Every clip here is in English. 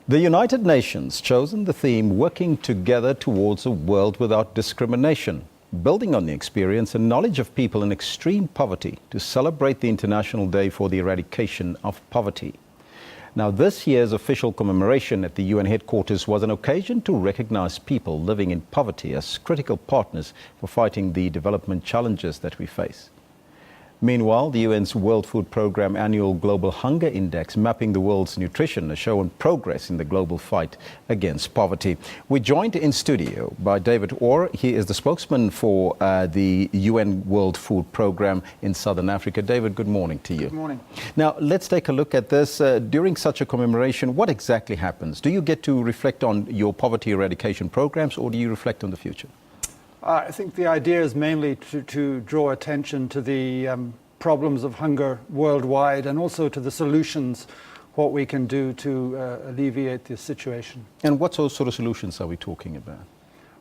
The United Nations chosen the theme Working Together Towards a World Without Discrimination, building on the experience and knowledge of people in extreme poverty to celebrate the International Day for the Eradication of Poverty. Now, this year's official commemoration at the UN headquarters was an occasion to recognize people living in poverty as critical partners for fighting the development challenges that we face. Meanwhile, the UN's World Food Programme annual Global Hunger Index mapping the world's nutrition has shown progress in the global fight against poverty. We're joined in studio by David Orr. He is the spokesman for the UN World Food Programme in Southern Africa. David, good morning to you. Good morning. Now, let's take a look at this. During such a commemoration, what exactly happens? Do you get to reflect on your poverty eradication programs, or do you reflect on the future? I think the idea is mainly to draw attention to the problems of hunger worldwide and also to the solutions, what we can do to alleviate this situation. And what sort of solutions are we talking about?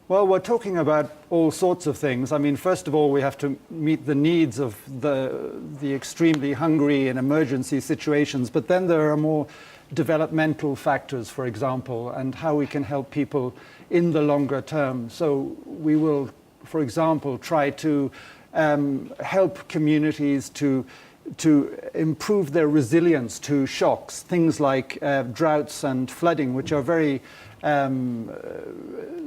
Well, we're talking about all sorts of things. I mean, first of all, we have to meet the needs of the extremely hungry in emergency situations, but then there are more developmental factors, for example, and how we can help people in the longer term. So we will, for example, try to help communities to improve their resilience to shocks, things like droughts and flooding, which are very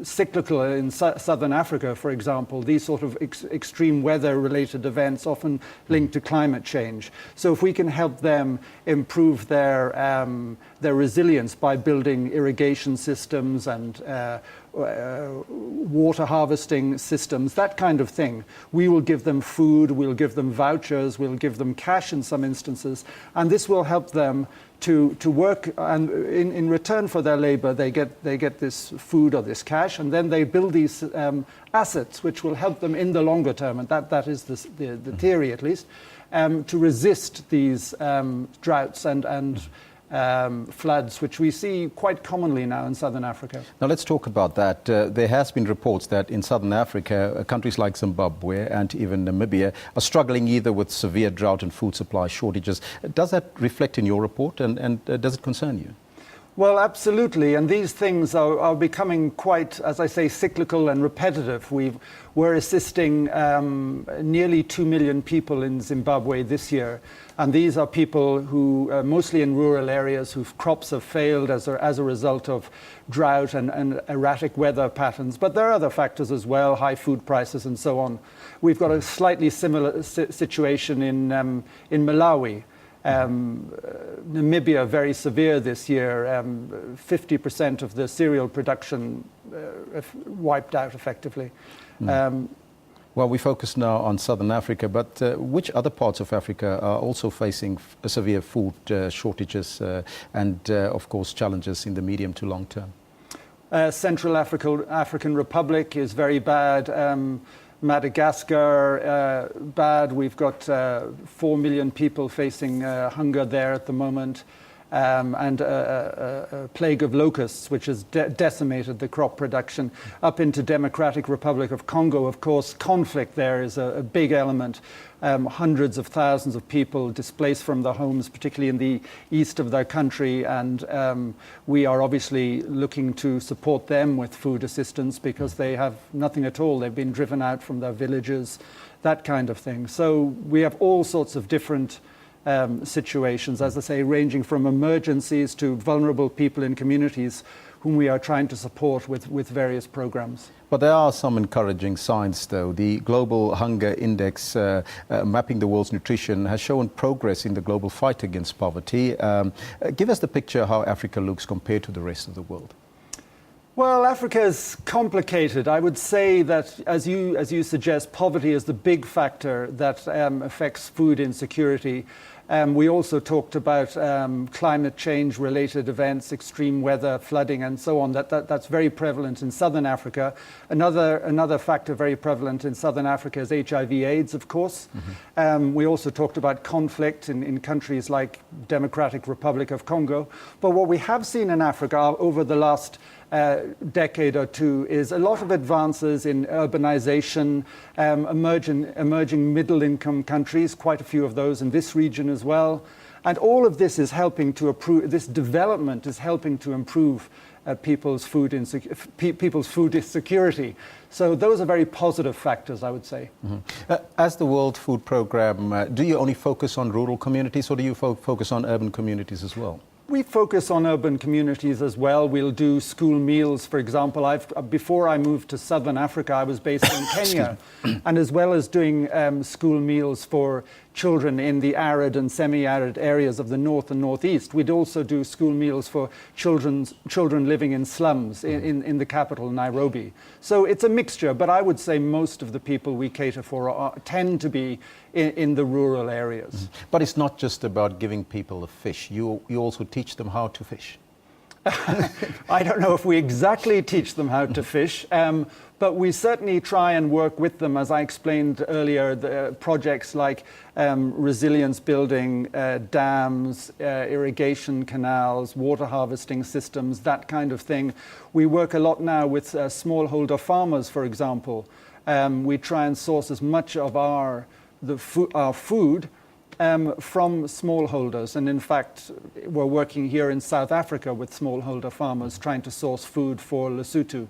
cyclical in southern Africa, for example. These sort of extreme weather-related events often linked to climate change. So if we can help them improve their resilience by building irrigation systems and water harvesting systems, that kind of thing, we will give them food, we'll give them vouchers, we'll give them cash in some instances, and this will help them to work, and in return for their labor they get this food or this cash, and then they build these assets which will help them in the longer term, and that is the theory at least, to resist these droughts and floods, which we see quite commonly now in southern Africa. Now let's talk about that. There has been reports that in southern Africa, countries like Zimbabwe and even Namibia are struggling either with severe drought and food supply shortages. Does that reflect in your report, and does it concern you? Well, absolutely, and these things are becoming quite, as I say, cyclical and repetitive. We're assisting nearly 2 million people in Zimbabwe this year, and these are people who, mostly in rural areas, whose crops have failed as a result of drought and erratic weather patterns. But there are other factors as well, high food prices and so on. We've got a slightly similar situation in Malawi. Namibia, very severe this year, 50% of the cereal production wiped out effectively. Well, we focus now on southern Africa, but which other parts of Africa are also facing severe food shortages and, of course, challenges in the medium to long term? Central African Republic is very bad. Madagascar, bad. We've got 4 million people facing hunger there at the moment, and a plague of locusts, which has decimated the crop production. Up into Democratic Republic of Congo, of course, conflict there is a big element. Hundreds of thousands of people displaced from their homes, particularly in the east of their country, and we are obviously looking to support them with food assistance because they have nothing at all. They've been driven out from their villages, that kind of thing. So we have all sorts of different situations, as I say, ranging from emergencies to vulnerable people in communities whom we are trying to support with various programs. But there are some encouraging signs, though. The Global Hunger Index mapping the world's nutrition has shown progress in the global fight against poverty. Give us the picture how Africa looks compared to the rest of the world. Well, Africa is complicated. I would say that, as you suggest, poverty is the big factor that affects food insecurity. We also talked about climate change-related events, extreme weather, flooding, and so on. That's very prevalent in southern Africa. Another factor very prevalent in southern Africa is HIV/AIDS, of course. Mm-hmm. We also talked about conflict in countries like Democratic Republic of Congo. But what we have seen in Africa over the last decade or two is a lot of advances in urbanization, emerging middle-income countries, quite a few of those in this region as well, And all of this is helping to improve, this development is helping to improve people's food security. So those are very positive factors, I would say. As the World Food Programme, do you only focus on rural communities, or do you focus on urban communities as well? We focus on urban communities as well. We'll do school meals, for example. Before I moved to southern Africa, I was based in Kenya. And as well as doing school meals for children in the arid and semi-arid areas of the north and northeast, we'd also do school meals for children living in slums in the capital, Nairobi. So it's a mixture, but I would say most of the people we cater for tend to be in the rural areas. But it's not just about giving people a fish. You also teach them how to fish. I don't know if we exactly teach them how to fish, but we certainly try and work with them, as I explained earlier, the projects like resilience building, dams, irrigation canals, water harvesting systems, that kind of thing. We work a lot now with smallholder farmers, for example. We try and source as much of our food from smallholders, and in fact we're working here in South Africa with smallholder farmers trying to source food for Lesotho.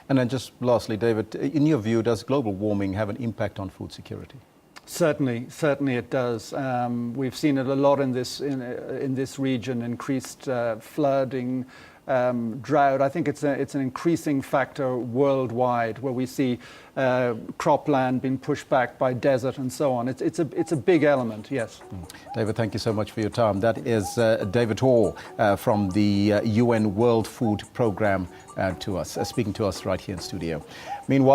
And then just lastly, David, in your view, does global warming have an impact on food security? Certainly it does. We've seen it a lot in this region, increased flooding, drought. I think it's an increasing factor worldwide, where we see cropland being pushed back by desert and so on. It's a big element, yes. David, thank you so much for your time. That is David Hall from the UN World Food Programme speaking to us right here in studio. Meanwhile,